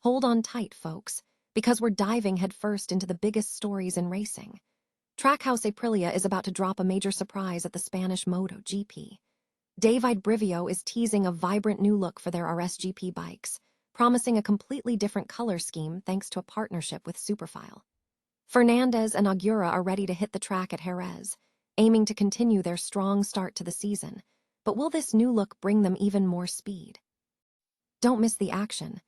Hold on tight, folks, because we're diving headfirst into the biggest stories in racing. Trackhouse Aprilia is about to drop a major surprise at the Spanish MotoGP. David Brivio is teasing a vibrant new look for their RSGP bikes, promising a completely different color scheme thanks to a partnership with Superfile. Fernández and Augura are ready to hit the track at Jerez, aiming to continue their strong start to the season. But will this new look bring them even more speed? Don't miss the action.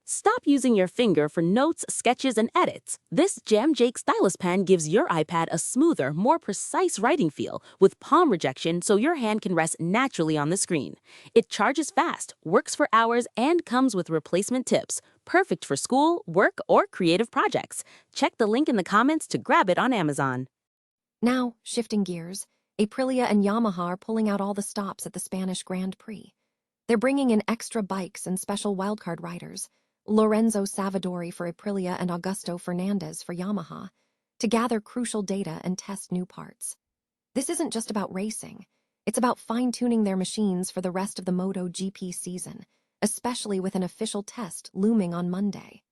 Stop using your finger for notes, sketches, and edits. This Jam Jake stylus pen gives your iPad a smoother, more precise writing feel with palm rejection so your hand can rest naturally on the screen. It charges fast, works for hours, and comes with replacement tips. Perfect for school, work, or creative projects. Check the link in the comments to grab it on Amazon. Now, shifting gears, Aprilia and Yamaha are pulling out all the stops at the Spanish Grand Prix. They're bringing in extra bikes and special wildcard riders, Lorenzo Savadori for Aprilia and Augusto Fernández for Yamaha, to gather crucial data and test new parts. This isn't just about racing. It's about fine-tuning their machines for the rest of the MotoGP season, especially with an official test looming on Monday.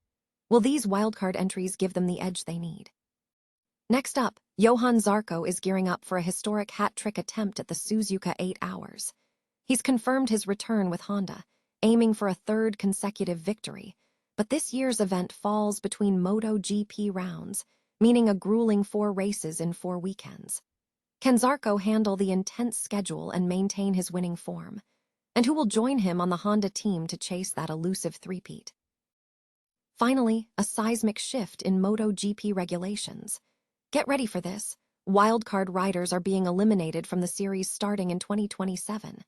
Will these wildcard entries give them the edge they need? Next up, Johann Zarco is gearing up for a historic hat-trick attempt at the Suzuka 8 Hours. He's confirmed his return with Honda, aiming for a third consecutive victory, but this year's event falls between MotoGP rounds, meaning a grueling 4 races in 4 weekends. Can Zarco handle the intense schedule and maintain his winning form? And who will join him on the Honda team to chase that elusive three-peat? Finally, a seismic shift in MotoGP regulations. Get ready for this. Wildcard riders are being eliminated from the series starting in 2027.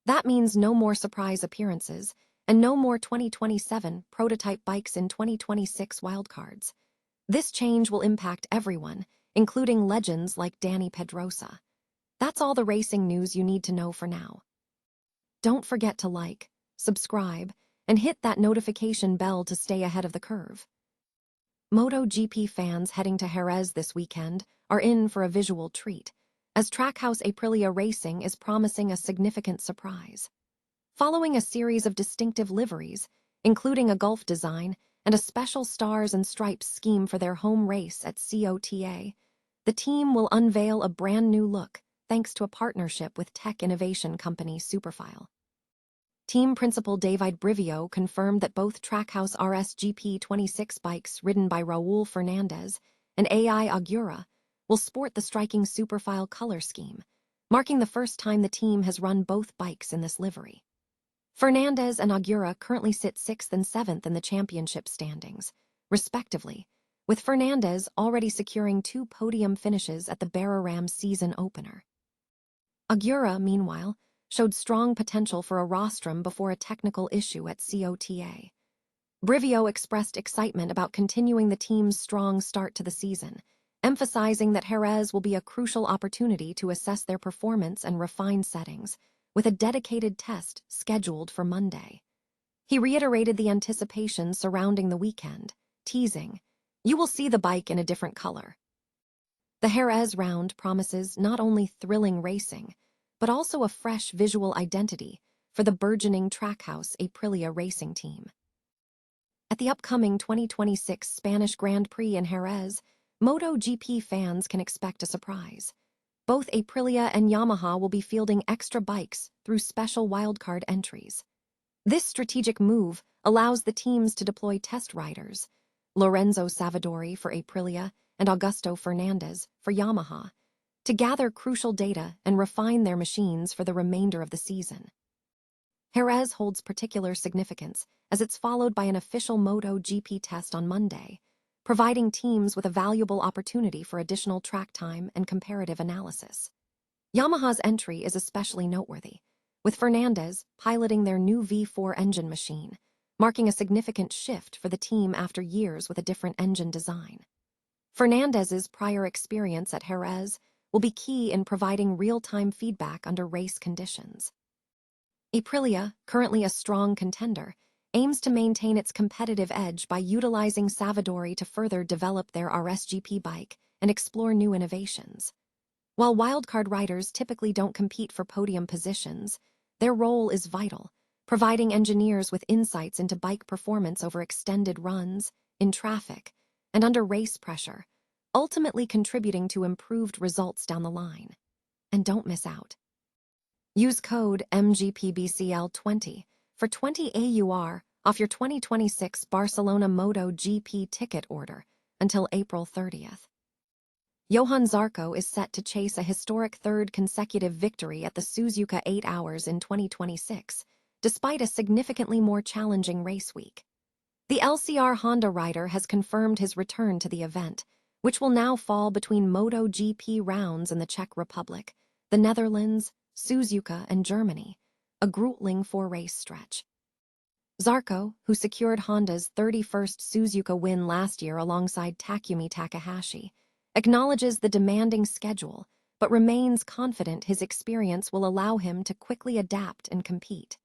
That means no more surprise appearances, and no more 2027 prototype bikes in 2026 wildcards. This change will impact everyone, including legends like Dani Pedrosa. That's all the racing news you need to know for now. Don't forget to like, subscribe, and hit that notification bell to stay ahead of the curve. MotoGP fans heading to Jerez this weekend are in for a visual treat, as Trackhouse Aprilia Racing is promising a significant surprise. Following a series of distinctive liveries, including a Gulf design and a special stars and stripes scheme for their home race at COTA, the team will unveil a brand new look thanks to a partnership with tech innovation company Superfile. Team principal David Brivio confirmed that both Trackhouse RSGP 26 bikes ridden by Raul Fernández and AI Augura will sport the striking Superfile color scheme, marking the first time the team has run both bikes in this livery. Fernández and Augura currently sit 6th and 7th in the championship standings, respectively, with Fernández already securing 2 podium finishes at the Bararam season opener. Augura, meanwhile, showed strong potential for a rostrum before a technical issue at COTA. Brivio expressed excitement about continuing the team's strong start to the season, emphasizing that Jerez will be a crucial opportunity to assess their performance and refine settings, with a dedicated test scheduled for Monday. He reiterated the anticipation surrounding the weekend, teasing, "You will see the bike in a different color." The Jerez round promises not only thrilling racing, but also a fresh visual identity for the burgeoning Trackhouse Aprilia racing team. At the upcoming 2026 Spanish Grand Prix in Jerez, MotoGP fans can expect a surprise. Both Aprilia and Yamaha will be fielding extra bikes through special wildcard entries. This strategic move allows the teams to deploy test riders, Lorenzo Savadori for Aprilia and Augusto Fernández for Yamaha, to gather crucial data and refine their machines for the remainder of the season. Jerez holds particular significance as it's followed by an official MotoGP test on Monday, providing teams with a valuable opportunity for additional track time and comparative analysis. Yamaha's entry is especially noteworthy, with Fernández piloting their new V4 engine machine, marking a significant shift for the team after years with a different engine design. Fernández's prior experience at Jerez will be key in providing real-time feedback under race conditions. Aprilia, currently a strong contender, aims to maintain its competitive edge by utilizing Savadori to further develop their RSGP bike and explore new innovations. While wildcard riders typically don't compete for podium positions, their role is vital, providing engineers with insights into bike performance over extended runs, in traffic, and under race pressure, ultimately contributing to improved results down the line. And don't miss out. Use code MGPBCL20 for 20 AUR off your 2026 Barcelona MotoGP ticket order until April 30th. Johann Zarco is set to chase a historic third consecutive victory at the Suzuka 8 Hours in 2026, despite a significantly more challenging race week. The LCR Honda rider has confirmed his return to the event, which will now fall between MotoGP rounds in the Czech Republic, the Netherlands, Suzuka, and Germany, a grueling 4-race stretch. Zarco, who secured Honda's 31st Suzuka win last year alongside Takumi Takahashi, acknowledges the demanding schedule, but remains confident his experience will allow him to quickly adapt and compete.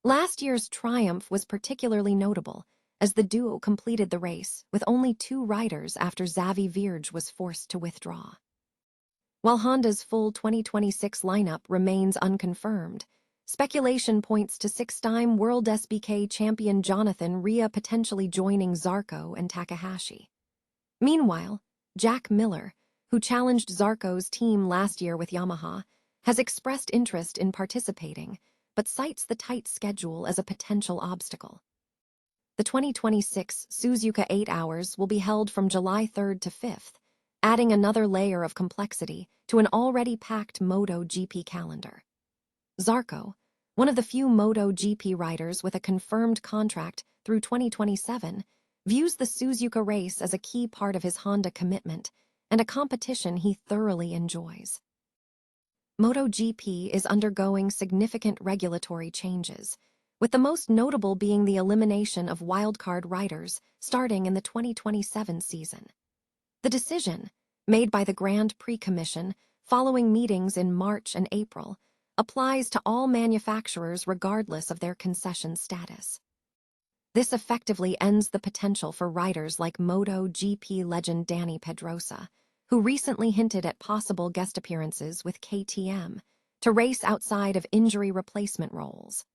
Last year's triumph was particularly notable, as the duo completed the race with only 2 riders after Xavi Vierge was forced to withdraw. While Honda's full 2026 lineup remains unconfirmed, speculation points to 6-time World SBK champion Jonathan Rea potentially joining Zarco and Takahashi. Meanwhile, Jack Miller, who challenged Zarco's team last year with Yamaha, has expressed interest in participating, but cites the tight schedule as a potential obstacle. The 2026 Suzuka 8 Hours will be held from July 3rd to 5th, adding another layer of complexity to an already packed MotoGP calendar. Zarco, one of the few MotoGP riders with a confirmed contract through 2027, views the Suzuka race as a key part of his Honda commitment and a competition he thoroughly enjoys. MotoGP is undergoing significant regulatory changes, with the most notable being the elimination of wildcard riders starting in the 2027 season. The decision, made by the Grand Prix Commission following meetings in March and April, applies to all manufacturers regardless of their concession status. This effectively ends the potential for riders like MotoGP legend Dani Pedrosa, who recently hinted at possible guest appearances with KTM, to race outside of injury replacement roles.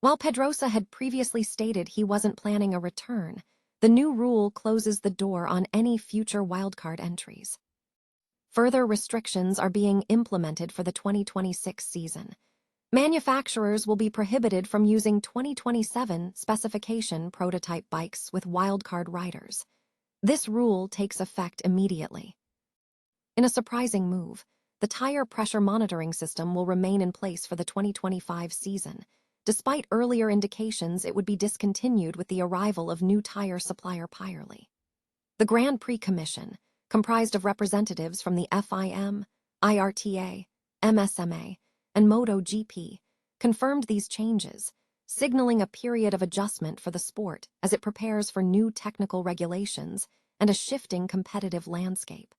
While Pedrosa had previously stated he wasn't planning a return, the new rule closes the door on any future wildcard entries. Further restrictions are being implemented for the 2026 season. Manufacturers will be prohibited from using 2027 specification prototype bikes with wildcard riders. This rule takes effect immediately. In a surprising move, the tire pressure monitoring system will remain in place for the 2025 season, despite earlier indications it would be discontinued with the arrival of new tire supplier Pirelli. The Grand Prix Commission, comprised of representatives from the FIM, IRTA, MSMA, and MotoGP, confirmed these changes, signaling a period of adjustment for the sport as it prepares for new technical regulations and a shifting competitive landscape.